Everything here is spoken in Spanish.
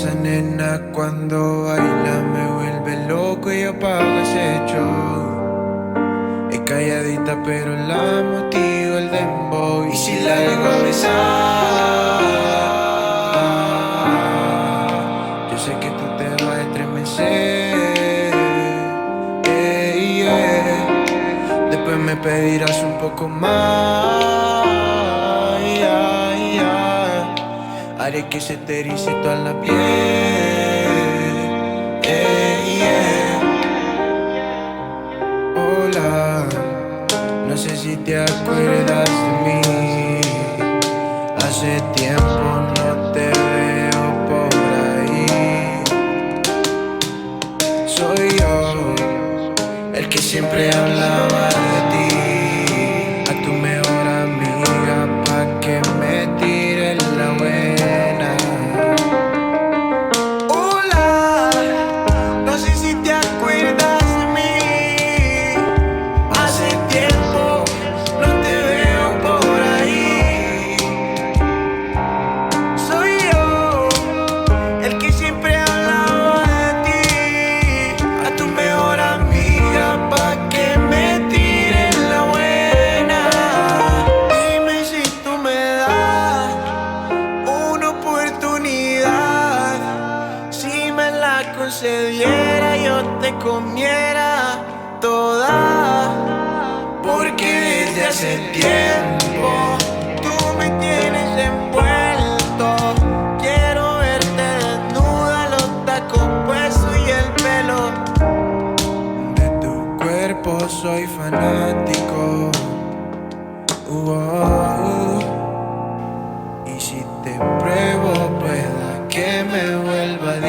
Esa nena cuando baila me vuelve loco y apaga ese show. Es calladita pero la motiva el dembow. Y si la llego a besar, yo sé que tú te vas a estremecer. Después me pedirás un poco más. Haré que se te erice toda la piel. Hola, no sé si te acuerdas de mí. Hace tiempo no te veo por ahí. Soy yo, el que siempre hablaba de ti. A tu mejor amiga pa' que me tire la buena. Hola, no sé si te acuerdas de mí. Hace tiempo no te veo por ahí. Soy yo, el que siempre hablaba de ti. A tu mejor amiga pa' que me tire la buena. Dime si tú me das una oportunidad. Si me la concediera, yo te comiera toda. Porque desde hace tiempo tú me tienes envuelto. Quiero verte desnuda, los tacos puestos y el pelo. De tu cuerpo soy fanático. Y si te pruebo, pueda que me vuelva a